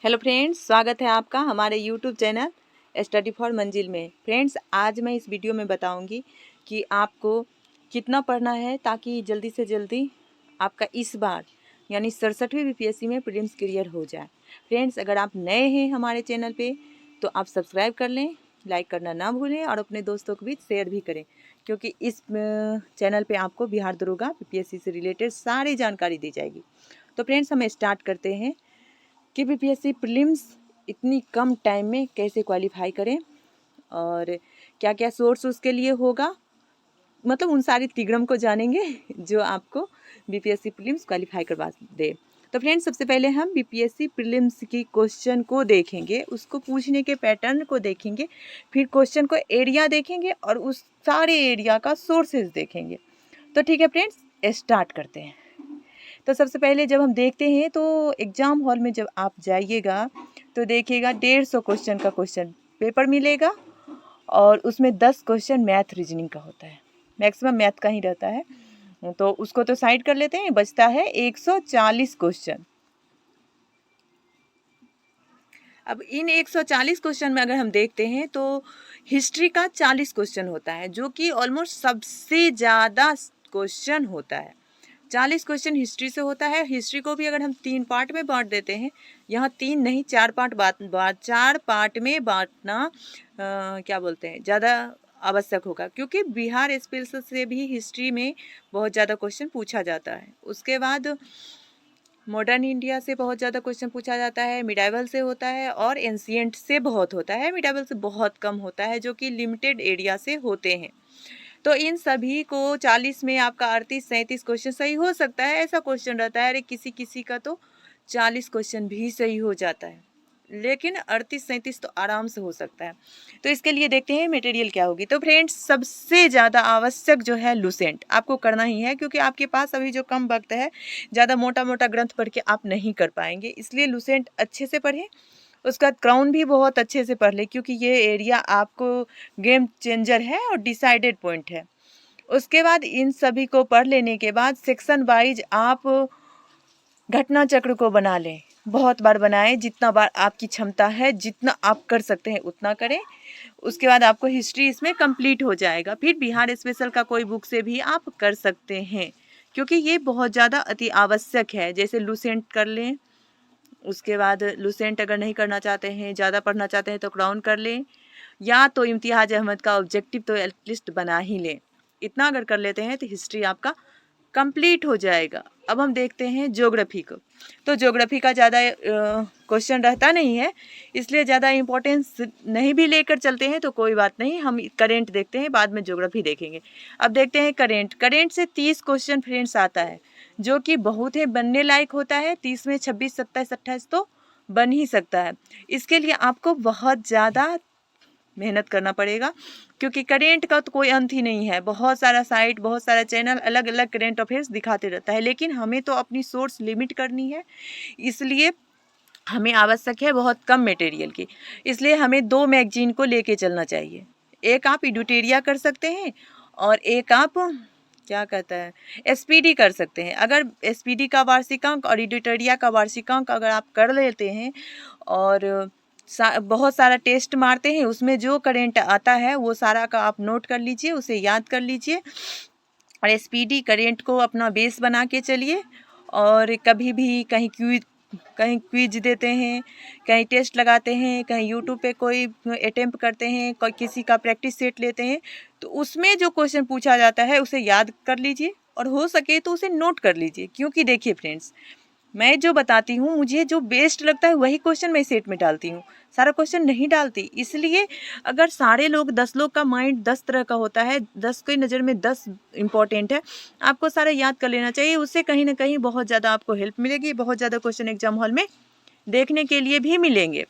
Hello friends, स्वागत है आपका हमारे यूट्यूब चैनल स्टडी फॉर मंजिल में। फ्रेंड्स, आज मैं इस वीडियो में बताऊंगी कि आपको कितना पढ़ना है ताकि जल्दी से जल्दी आपका इस बार यानी 67वीं बीपीएससी में प्रीलिम्स क्लियर हो जाए। फ्रेंड्स, अगर आप नए हैं हमारे चैनल पे तो आप सब्सक्राइब कर लें, लाइक करना ना भूलें और अपने दोस्तों को भी शेयर भी करें, क्योंकि इस चैनल पे आपको बिहार दरोगा बीपीएससी से रिलेटेड सारी जानकारी दी जाएगी। तो फ्रेंड्स, हम स्टार्ट करते हैं कि बीपीएससी प्रीलिम्स इतनी कम टाइम में कैसे क्वालिफाई करें और क्या क्या सोर्स उसके लिए होगा, मतलब उन सारी तिगड़म को जानेंगे जो आपको बीपीएससी प्रीलिम्स क्वालिफाई करवा दे। तो फ्रेंड्स, सबसे पहले हम बीपीएससी प्रीलिम्स की क्वेश्चन को देखेंगे, उसको पूछने के पैटर्न को देखेंगे, फिर क्वेश्चन को एरिया देखेंगे और उस सारे एरिया का सोर्सेज देखेंगे। तो ठीक है फ्रेंड्स, स्टार्ट करते हैं। तो सबसे पहले जब हम देखते हैं तो एग्ज़ाम हॉल में जब आप जाइएगा तो देखिएगा 150 क्वेश्चन का क्वेश्चन पेपर मिलेगा और उसमें 10 क्वेश्चन मैथ रीजनिंग का होता है, मैक्सिमम मैथ का ही रहता है। तो उसको तो साइड कर लेते हैं, बचता है 140 क्वेश्चन। अब इन 140 क्वेश्चन में अगर हम देखते हैं तो हिस्ट्री का 40 क्वेश्चन होता है, जो कि ऑलमोस्ट सबसे ज़्यादा क्वेश्चन होता है। 40 क्वेश्चन हिस्ट्री से होता है। हिस्ट्री को भी अगर हम 3 पार्ट में बांट देते हैं, यहाँ 3 नहीं 4 पार्ट में बांटना क्या बोलते हैं, ज़्यादा आवश्यक होगा, क्योंकि बिहार स्पेशल से भी हिस्ट्री में बहुत ज़्यादा क्वेश्चन पूछा जाता है। उसके बाद मॉडर्न इंडिया से बहुत ज़्यादा क्वेश्चन पूछा जाता है, मिडाइवल से होता है और एंशिएंट से बहुत होता है। मिडाइवल से बहुत कम होता है, जो कि लिमिटेड एरिया से होते हैं। तो इन सभी को 40 में आपका 38-37 क्वेश्चन सही हो सकता है। ऐसा क्वेश्चन रहता है, अरे किसी किसी का तो 40 क्वेश्चन भी सही हो जाता है, लेकिन 38-37 तो आराम से हो सकता है। तो इसके लिए देखते हैं मटेरियल क्या होगी। तो फ्रेंड्स, सबसे ज़्यादा आवश्यक जो है लुसेंट आपको करना ही है, क्योंकि आपके पास अभी जो कम वक्त है, ज़्यादा मोटा मोटा ग्रंथ पढ़ के आप नहीं कर पाएंगे, इसलिए लुसेंट अच्छे से पढ़ें। उसका क्राउन भी बहुत अच्छे से पढ़ ले, क्योंकि ये एरिया आपको गेम चेंजर है और डिसाइडेड पॉइंट है। उसके बाद इन सभी को पढ़ लेने के बाद सेक्शन वाइज आप घटना चक्र को बना लें, बहुत बार बनाएं, जितना बार आपकी क्षमता है, जितना आप कर सकते हैं उतना करें। उसके बाद आपको हिस्ट्री इसमें कंप्लीट हो जाएगा। फिर बिहार स्पेशल का कोई बुक से भी आप कर सकते हैं, क्योंकि ये बहुत ज़्यादा अति आवश्यक है। जैसे लुसेंट कर लें, उसके बाद लुसेंट अगर नहीं करना चाहते हैं, ज़्यादा पढ़ना चाहते हैं तो क्राउन कर लें, या तो इम्तियाज अहमद का ऑब्जेक्टिव तो एटलीस्ट बना ही लें। इतना अगर कर लेते हैं तो हिस्ट्री आपका कंप्लीट हो जाएगा। अब हम देखते हैं ज्योग्राफी को। तो ज्योग्राफी का ज़्यादा क्वेश्चन रहता नहीं है, इसलिए ज़्यादा इम्पोर्टेंस नहीं भी लेकर चलते हैं तो कोई बात नहीं, हम करेंट देखते हैं, बाद में ज्योग्राफी देखेंगे। अब देखते हैं करेंट से 30 क्वेश्चन फ्रेंड्स आता है, जो कि बहुत ही बनने लायक होता है। 30 में 26, 27, 28 तो बन ही सकता है। इसके लिए आपको बहुत ज़्यादा मेहनत करना पड़ेगा, क्योंकि करेंट का तो कोई अंत ही नहीं है। बहुत सारा साइट, बहुत सारा चैनल अलग अलग करेंट अफेयर्स दिखाते रहता है, लेकिन हमें तो अपनी सोर्स लिमिट करनी है, इसलिए हमें आवश्यक है बहुत कम मटेरियल की। इसलिए हमें 2 मैगजीन को लेके चलना चाहिए। एक आप एडुटेरिया कर सकते हैं और एक आप क्या कहता है एसपीडी कर सकते हैं। अगर एसपीडी का वार्षिकांक और एडुटेरिया का वार्षिकांक अगर आप कर लेते हैं और बहुत सारा टेस्ट मारते हैं, उसमें जो करेंट आता है वो सारा का आप नोट कर लीजिए, उसे याद कर लीजिए और एसपीडी करेंट को अपना बेस बना के चलिए। और कभी भी कहीं क्विज देते हैं, कहीं टेस्ट लगाते हैं, कहीं यूट्यूब पे कोई अटेम्प्ट करते हैं, कोई किसी का प्रैक्टिस सेट लेते हैं, तो उसमें जो क्वेश्चन पूछा जाता है उसे याद कर लीजिए और हो सके तो उसे नोट कर लीजिए। क्योंकि देखिए फ्रेंड्स, मैं जो बताती हूँ, मुझे जो बेस्ट लगता है वही क्वेश्चन मैं सेट में डालती हूँ, सारा क्वेश्चन नहीं डालती। इसलिए अगर सारे लोग 10 लोग का माइंड 10 तरह का होता है, 10 की नज़र में 10 इम्पॉर्टेंट है, आपको सारा याद कर लेना चाहिए। उससे कहीं ना कहीं बहुत ज़्यादा आपको हेल्प मिलेगी, बहुत ज़्यादा क्वेश्चन एग्जाम हॉल में देखने के लिए भी मिलेंगे।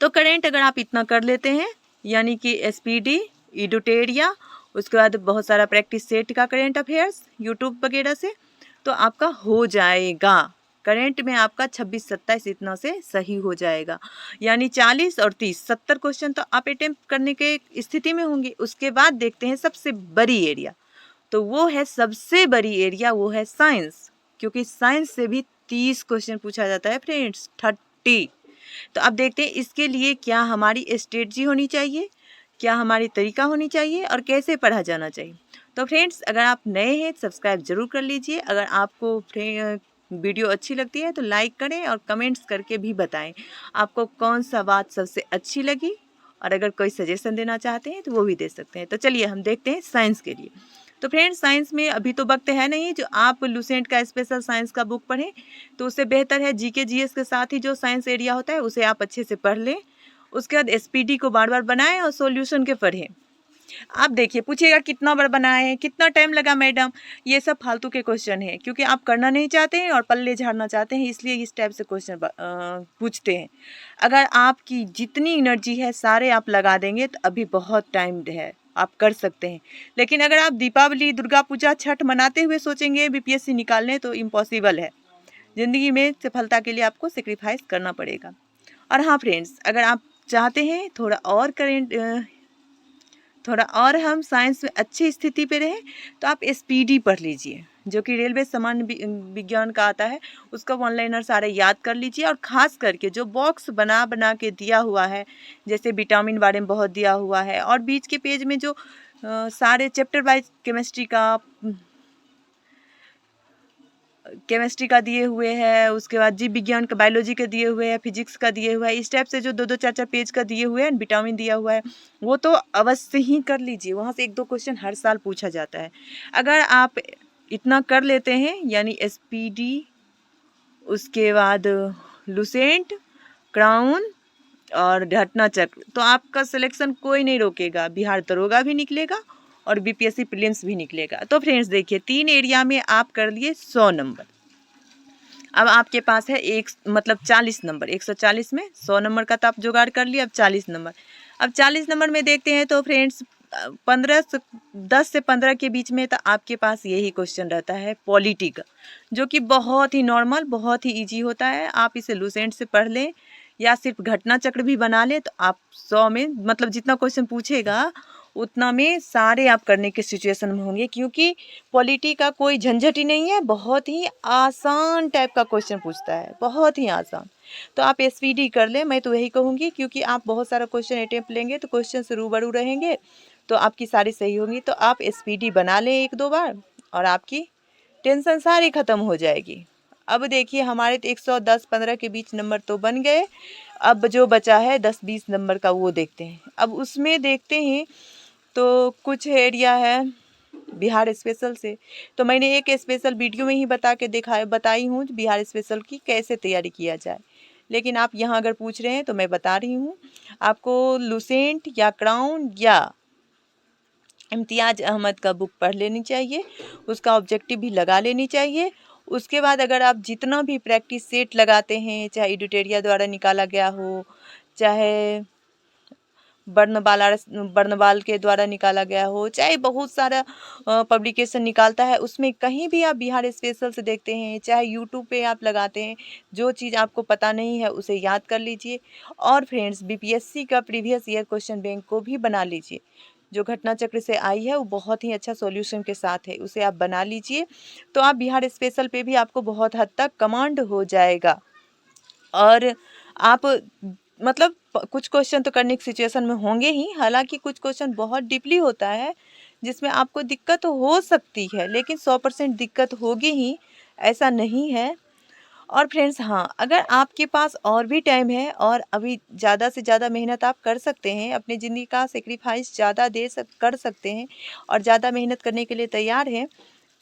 तो करेंट अगर आप इतना कर लेते हैं, यानी कि एसपीडी, एडुटेरिया, उसके बाद बहुत सारा प्रैक्टिस सेट का करेंट अफेयर्स यूट्यूब वगैरह से, तो आपका हो जाएगा। करेंट में आपका 26-27 इतना से सही हो जाएगा, यानी 40 और 30 70 क्वेश्चन तो आप अटेम्प्ट करने के स्थिति में होंगे। उसके बाद देखते हैं सबसे बड़ी एरिया, तो वो है सबसे बड़ी एरिया, वो है साइंस। क्योंकि साइंस से भी 30 क्वेश्चन पूछा जाता है फ्रेंड्स, टी। तो अब देखते हैं इसके लिए क्या हमारी स्ट्रेटजी होनी चाहिए, क्या हमारी तरीका होनी चाहिए और कैसे पढ़ा जाना चाहिए। तो फ्रेंड्स, अगर आप नए हैं सब्सक्राइब ज़रूर कर लीजिए। अगर आपको वीडियो अच्छी लगती है तो लाइक करें और कमेंट्स करके भी बताएं आपको कौन सा बात सबसे अच्छी लगी, और अगर कोई सजेशन देना चाहते हैं तो वो भी दे सकते हैं। तो चलिए हम देखते हैं साइंस के लिए। तो फ्रेंड्स, साइंस में अभी तो वक्त है नहीं जो आप लुसेंट का स्पेशल साइंस का बुक पढ़ें, तो उससे बेहतर है जीके जीएस के साथ ही जो साइंस एरिया होता है उसे आप अच्छे से पढ़ लें। उसके बाद एसपीडी को बार बार बनाएं और सॉल्यूशन के पढ़ें। आप देखिए, पूछिएगा कितना बार बनाए, कितना टाइम लगा मैडम, ये सब फालतू के क्वेश्चन है, क्योंकि आप करना नहीं चाहते हैं और पल्ले झाड़ना चाहते हैं, इसलिए इस टाइप से क्वेश्चन पूछते हैं। अगर आपकी जितनी एनर्जी है सारे आप लगा देंगे तो अभी बहुत टाइम है, आप कर सकते हैं। लेकिन अगर आप दीपावली, दुर्गा पूजा, छठ मनाते हुए सोचेंगे बीपीएससी निकालने तो इम्पॉसिबल है। ज़िंदगी में सफलता के लिए आपको सेक्रीफाइस करना पड़ेगा। और हाँ फ्रेंड्स, अगर आप चाहते हैं थोड़ा और हम साइंस में अच्छी स्थिति पे रहें तो आप एसपीडी पढ़ लीजिए, जो कि रेलवे सामान्य विज्ञान का आता है। उसका वन लाइनर सारे याद कर लीजिए, और ख़ास करके जो बॉक्स बना बना के दिया हुआ है, जैसे विटामिन बारे में बहुत दिया हुआ है, और बीच के पेज में जो सारे चैप्टर वाइज केमिस्ट्री का दिए हुए हैं, उसके बाद जीव विज्ञान का, बायोलॉजी के दिए हुए हैं, फिजिक्स का दिए हुआ है, इस टाइप से जो 2-2 4-4 पेज का दिए हुए हैं, विटामिन दिया हुआ है, वो तो अवश्य ही कर लीजिए। वहाँ से 1-2 क्वेश्चन हर साल पूछा जाता है। अगर आप इतना कर लेते हैं, यानी एसपीडी, उसके बाद लुसेंट, क्राउन और घटना चक्र, तो आपका सिलेक्शन कोई नहीं रोकेगा। बिहार दरोगा भी निकलेगा और बीपीएससी प्रीलिम्स भी निकलेगा। तो फ्रेंड्स देखिए, 3 एरिया में आप कर लिए 100 नंबर। अब आपके पास है 40 नंबर। 140 में 100 नंबर का तो आप जुगाड़ कर लिए। अब 40 नंबर। अब 40 नंबर में देखते हैं तो फ्रेंड्स 10 से 15 के बीच में तो आपके पास यही क्वेश्चन रहता है पॉलिटी का, जो कि बहुत ही नॉर्मल, बहुत ही ईजी होता है। आप इसे लुसेंट से पढ़ लें या सिर्फ घटना चक्र भी बना लें तो आप 100 में जितना क्वेश्चन पूछेगा उतना में सारे आप करने के सिचुएशन में होंगे, क्योंकि पॉलिटी का कोई झंझट ही नहीं है। बहुत ही आसान टाइप का क्वेश्चन पूछता है, बहुत ही आसान। तो आप एसपीडी कर लें, मैं तो यही कहूँगी, क्योंकि आप बहुत सारा क्वेश्चन अटेम्प्ट लेंगे तो क्वेश्चन से रूबरू रहेंगे तो आपकी सारी सही होंगी। तो आप एसपीडी बना लें 1-2 बार और आपकी टेंशन सारी ख़त्म हो जाएगी। अब देखिए, हमारे तो 110-15 के बीच नंबर तो बन गए। अब जो बचा है 10-20 नंबर का, वो देखते हैं। अब उसमें देखते हैं तो कुछ एरिया है बिहार स्पेशल से, तो मैंने एक स्पेशल वीडियो में ही बताई हूँ बिहार स्पेशल की कैसे तैयारी किया जाए। लेकिन आप यहाँ अगर पूछ रहे हैं तो मैं बता रही हूँ आपको, लुसेंट या क्राउन या इम्तियाज़ अहमद का बुक पढ़ लेनी चाहिए, उसका ऑब्जेक्टिव भी लगा लेनी चाहिए। उसके बाद अगर आप जितना भी प्रैक्टिस सेट लगाते हैं, चाहे एडिटोरिया द्वारा निकाला गया हो, चाहे बर्नबाल के द्वारा निकाला गया हो, चाहे बहुत सारा पब्लिकेशन निकालता है, उसमें कहीं भी आप बिहार स्पेशल से देखते हैं, चाहे यूट्यूब पे आप लगाते हैं, जो चीज़ आपको पता नहीं है उसे याद कर लीजिए। और फ्रेंड्स, बीपीएससी का प्रीवियस ईयर क्वेश्चन बैंक को भी बना लीजिए। जो घटना चक्र से आई है वो बहुत ही अच्छा सॉल्यूशन के साथ है, उसे आप बना लीजिए। तो आप बिहार स्पेशल पे भी आपको बहुत हद तक कमांड हो जाएगा। और आप कुछ क्वेश्चन तो करने की सिचुएशन में होंगे ही, हालांकि कुछ क्वेश्चन बहुत डीपली होता है जिसमें आपको दिक्कत हो सकती है, लेकिन 100% दिक्कत होगी ही, ऐसा नहीं है। और फ्रेंड्स हाँ, अगर आपके पास और भी टाइम है और अभी ज़्यादा से ज़्यादा मेहनत आप कर सकते हैं, अपनी ज़िंदगी का सेक्रीफाइस ज़्यादा कर सकते हैं और ज़्यादा मेहनत करने के लिए तैयार हैं,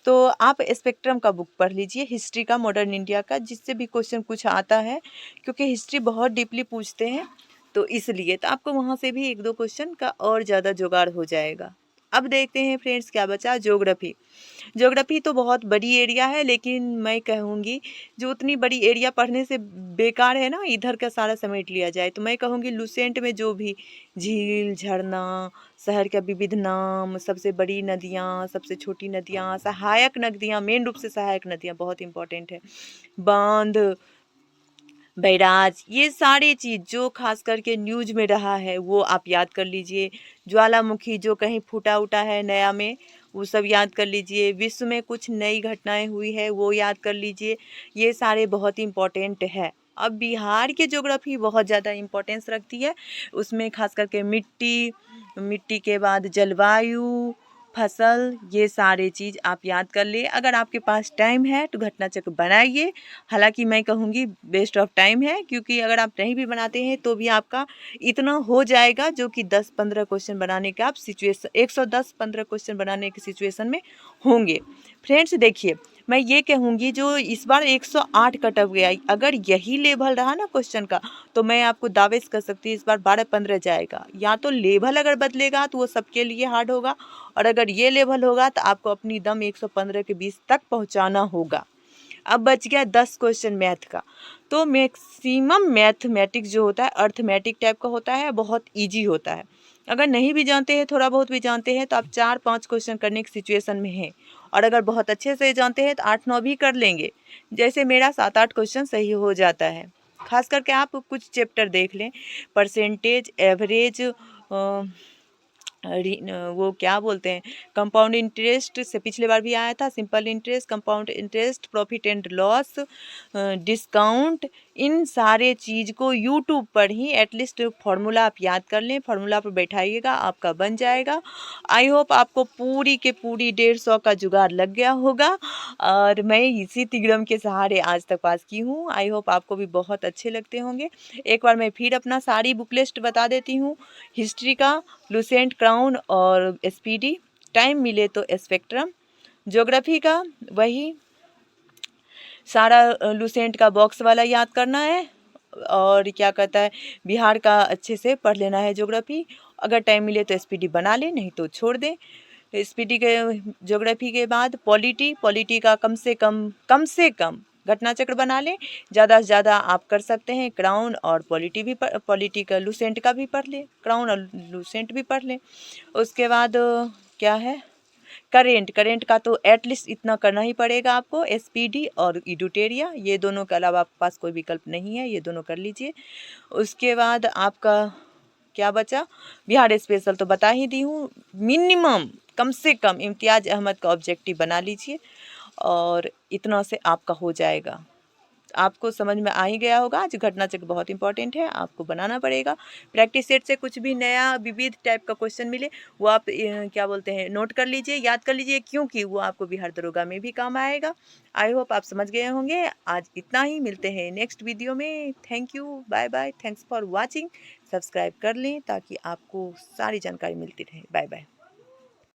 तो आप स्पेक्ट्रम का बुक पढ़ लीजिए, हिस्ट्री का, मॉडर्न इंडिया का, जिससे भी क्वेश्चन कुछ आता है, क्योंकि हिस्ट्री बहुत डीपली पूछते हैं, तो इसलिए तो आपको वहाँ से भी 1-2 क्वेश्चन का और ज़्यादा जुगाड़ हो जाएगा। अब देखते हैं फ्रेंड्स क्या बचा, ज्योग्राफी तो बहुत बड़ी एरिया है, लेकिन मैं कहूँगी जो उतनी बड़ी एरिया पढ़ने से बेकार है ना, इधर का सारा समेट लिया जाए। तो मैं कहूँगी लुसेंट में जो भी झील, झरना, शहर का विविध नाम, सबसे बड़ी नदियाँ, सबसे छोटी नदियाँ, सहायक नदियाँ, मेन रूप से सहायक नदियाँ बहुत इंपॉर्टेंट है, बांध, बैराज, ये सारी चीज़ जो खास करके न्यूज में रहा है वो आप याद कर लीजिए। ज्वालामुखी जो कहीं फूटा उटा है नया में, वो सब याद कर लीजिए। विश्व में कुछ नई घटनाएं हुई है वो याद कर लीजिए। ये सारे बहुत इम्पोर्टेंट है। अब बिहार की ज्योग्राफी बहुत ज़्यादा इम्पोर्टेंस रखती है, उसमें खास करके मिट्टी के बाद जलवायु, फसल, ये सारे चीज़ आप याद कर ले। अगर आपके पास टाइम है तो घटना चक्र बनाइए, हालांकि मैं कहूँगी वेस्ट ऑफ टाइम है, क्योंकि अगर आप नहीं भी बनाते हैं तो भी आपका इतना हो जाएगा जो कि 10-15 क्वेश्चन बनाने के आप सिचुएशन 110-15 क्वेश्चन बनाने की सिचुएशन में होंगे। फ्रेंड्स देखिए, मैं ये कहूँगी जो इस बार 108 कटअप गया, अगर यही लेवल रहा ना क्वेश्चन का, तो मैं आपको दावे से कर सकती हूँ इस बार 12-15 जाएगा। या तो लेवल अगर बदलेगा तो वो सबके लिए हार्ड होगा, और अगर ये लेवल होगा तो आपको अपनी दम 115 के 20 तक पहुँचाना होगा। अब बच गया 10 क्वेश्चन मैथ का। तो मैक्सिमम मैथमेटिक्स जो होता है अर्थमेटिक टाइप का होता है, बहुत ईजी होता है। अगर नहीं भी जानते हैं, थोड़ा बहुत भी जानते हैं, तो आप 4-5 क्वेश्चन करने की सिचुएशन में हैं, और अगर बहुत अच्छे से जानते हैं तो 8-9 भी कर लेंगे। जैसे मेरा 7-8 क्वेश्चन सही हो जाता है। खास करके आप कुछ चैप्टर देख लें, परसेंटेज, एवरेज, वो क्या बोलते हैं, कंपाउंड इंटरेस्ट से पिछले बार भी आया था, simple interest, compound interest, profit and loss, discount, इन सारे चीज़ को यूट्यूब पर ही एटलीस्ट फार्मूला आप याद कर लें, फार्मूला पर बैठाइएगा, आपका बन जाएगा। आई होप आपको पूरी के पूरी 150 का जुगाड़ लग गया होगा, और मैं इसी तिगड़म के सहारे आज तक पास की हूँ। आई होप आपको भी बहुत अच्छे लगते होंगे। एक बार मैं फिर अपना सारी बुक लिस्ट बता देती हूँ। हिस्ट्री का लुसेंट, क्राउन और एसपीडी, टाइम मिले तो स्पेक्ट्रम। ज्योग्राफी का वही सारा लुसेंट का बॉक्स वाला याद करना है, और क्या कहता है, बिहार का अच्छे से पढ़ लेना है ज्योग्राफी। अगर टाइम मिले तो एसपीडी बना लें, नहीं तो छोड़ दें। एसपीडी के ज्योग्राफी के बाद पॉलिटी का कम से कम घटना चक्र बना लें। ज़्यादा से ज़्यादा आप कर सकते हैं क्राउन और पॉलिटी का लुसेंट का भी पढ़ लें, क्राउन और लुसेंट भी पढ़ लें। उसके बाद क्या है, करेंट का तो एटलीस्ट इतना करना ही पड़ेगा आपको, एसपीडी और इडुटेरिया, ये दोनों के अलावा आपके पास कोई विकल्प नहीं है, ये दोनों कर लीजिए। उसके बाद आपका क्या बचा, बिहार स्पेशल तो बता ही दी हूँ। मिनिमम कम से कम इम्तियाज़ अहमद का ऑब्जेक्टिव बना लीजिए, और इतना से आपका हो जाएगा। आपको समझ में आ ही गया होगा, आज घटना चक्र बहुत इंपॉर्टेंट है, आपको बनाना पड़ेगा। प्रैक्टिस सेट से कुछ भी नया विविध टाइप का क्वेश्चन मिले वो आप क्या बोलते हैं, नोट कर लीजिए, याद कर लीजिए, क्योंकि वो आपको बिहार दरोगा में भी काम आएगा। आई होप आप समझ गए होंगे। आज इतना ही, मिलते हैं नेक्स्ट वीडियो में। Thank you, bye bye, thanks for watching. Subscribe कर लें ताकि आपको सारी जानकारी मिलती रहे। Bye bye.